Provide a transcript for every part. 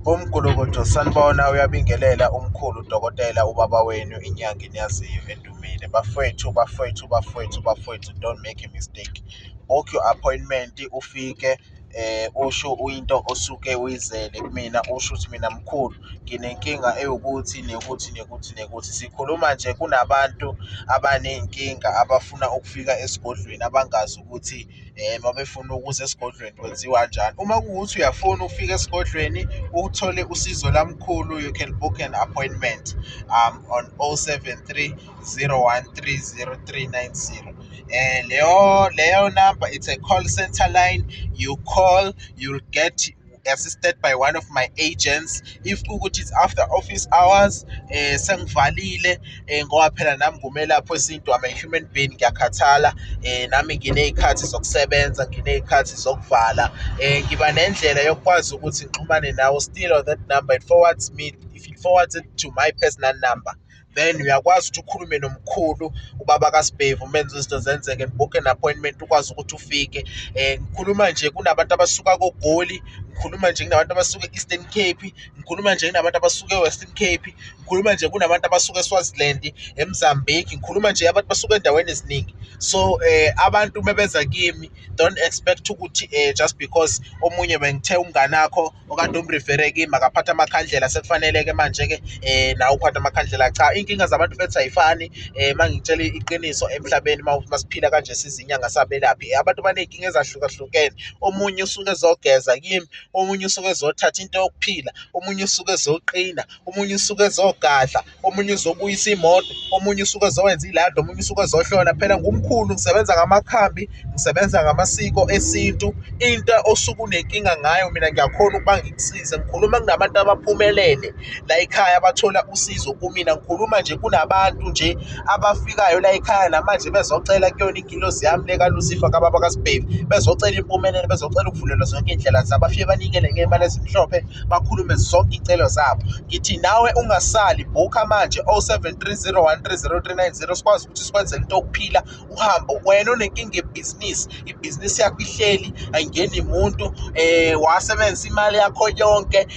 Umgulukudu sanibona, uyabingelela umkhulu udokotela ubaba wenu inyanga eniyaziyo edumile. Bafowethu, don't make a mistake. Book your appointment ufike usho into osuke uyizele kumina, usho ukuthi mina mkhulu nginenkinga ewukuthi nekuthi. Sikhuluma nje kunabantu abaney'nkinga abafuna ukufika esigodlweni abangazi ukuthi uma befuna ukuza esigodlweni kwenziwa kanjani. Uma kuwukuthi uyafuna ufika esigodlweni uthole usizo lamkhulu, you can book an appointment on 073 013 0390. Leyo number, it's a call center line. You call, you'll get assisted by one of my agents. If ukuthi it's after office hours, sengivalile ngoba phela nami ngumelaphi wesintu, I'm a human being, ngiyakhathala, nami nginey'khathi zokusebenza, nginey'khathi zokuvala, ngiba nendlela yokwazi ukuthi ngixhumane nawe. Still on that number, it forwards me, if it forwards it to my personal number, then uyakwazi ukuthi ukhulume nomkhulu ubaba kaSibhevu, umenze izinto zenzeke, book an appointment ukwazi ukuthi ufike. Ngikhuluma nje kunabantu abasuka koGoli, ngikhuluma nje kunabantu abasuka e-Eastern Cape, ngikhuluma nje kunabantu abasuka e-Western Cape, ngikhuluma nje kunabantu abasuka eSwaziland, eMozambique, ngikhuluma nje abantu basuka endaweni eziningi. So abantu mebeza kimi, don't expect ukuthi just because omunye bengithe umnganakho okade umrefere kimi akaphatha amakhandlela sekufanele-ke manje-ke nawe uphathe amakhandlela. Cha, iy'nkinga zabantu bethu ayifani. Uma ngitshela iqiniso, emhlabeni masiphila kanje sizinyanga sabelaphi, abantu baney'nkinga ezahlukahlukene. Omunye usuke ezogeza kimi, omunye usuke ezothatha into yokuphila, omunye usuke ezoqina, omunye usuke ezogadla, omunye uzobuyisa imoto, omunye usuke ezowenza ilado, omunye usuke ezohlola. Phela ngumkhulu, ngisebenza ngamakhambi, ngisebenza ngamasiko esintu. Into osuke unenkinga ngayo mina ngiyakhona ukuba ngikusize. Ngikhuluma kunabantu abaphumelele la ekhaya abathola usizo kumina. Ngikhuluma nje kunabantu nje abafikayo la ekhaya namanje bezocela kuyona ingilosi yami le kaLucifer kababa kaSibhevu, bezocela impumelelo, bezocela ukuvulelwa zonke iy'ndlela zabo, bafike banikele ngey'mali ezimhlophe, bakhulume zonke iy'celo zabo. Ngithi nawe ungasali, bhukha manje 073 013 0390, sikwazi ukuthi sikwenzele into yokuphila, uhambe. Wena unenkinga ibhizinisi yakho ihleli, ayingeni muntu, wasebenzisa imali yakho yonke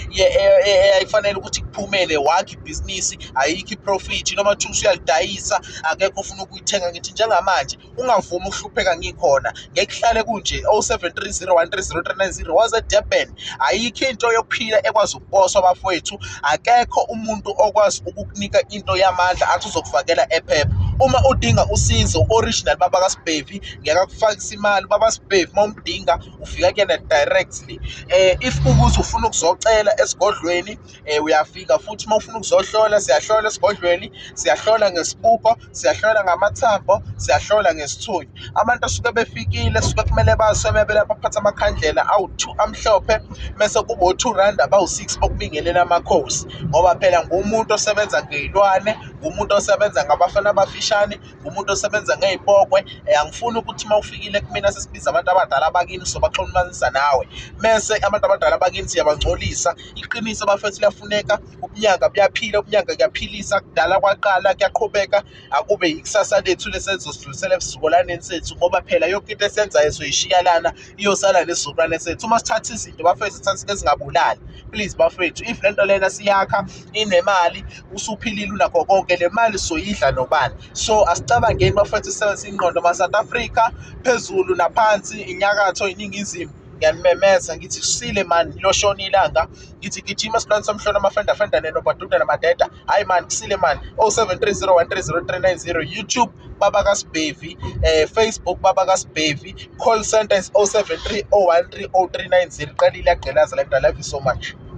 eyayifanele ukuthi kuphumele, wakha ibhizinisi, ayikho iprofit, noma kuthiwa usuyalidayisa akekho ufuna ukuyithenga. Ngithi njengamanje ungavumi ukuhlupheka ngikhona, ngeke kuhlale kunje. 073 013 0390 was eDurban. Ayikho into yokuphila ekwazi ukuboswa bafowethu, akekho umuntu okwazi ukukunika into yamandla athi uzokufakela ephepha. Uma udinga usizo, original baba kaSibhevu ngiyakakufakisa imali. Baba Sibhevu uma umdinga ufika kuyena directly. If ukuthi ufuna ukuzocela esigodlweni, uyafika futhi. Uma ufuna ukuzohlola, siyahlola esigodlweni, siyahlola ngesibupho, siyahlola ngamathambo, siyahlola ngesithunya. Abantu asuke befikile suke kumele basebebela baphatha amakhandlela awu-2 amhlophe, mese kuba u-2 rand abawu-6 bokubingelela amakhosi, ngoba phela ngumuntu osebenza ngey'lwane, ngumuntu osebenza ngabafana abafishane, ngumuntu osebenza ngey'pokwe. Angifuni ukuthi uma ufikile kumina sesibiza abantu abadala bakini sobaxhumanisa nawe, mese abantu abadala bakini siyabangcolisa. Iqiniso bafethu liyafuneka, ubunyanga buyaphila, ubunyanga kuyaphilisa, kudala kwaqala kuyaqhubeka, akube yikusasa lethu lesezosidlulisela esizukulwaneni sethu, ngoba phela yonke into esenzayo soyishiya lana iyosala nesizukulwane sethu. Uma sithatha izinto bafethu sithathe ezingabulali, please bafethu. If lento lena siyakha inemali, usuphilile unakho konke, le mali soyidla nobani. So asicabangeni bafethu, sisebenzise ingqondo. Ma-South Africa, phezulu naphansi, inyakatho, iningizimu, ngiyanimemeza ngithi kusile mani, loshona ilanga. Ngithi gijima silwane somhlolo, amafendafenda nenobaduda namadeda. Hayi mani, kusile mani. 073 013 0390. YouTube baba kaSibhevu, Facebook baba kaSibhevu, call center is 073 013 0390. Qelile yagqilaza la nto. I love you so much.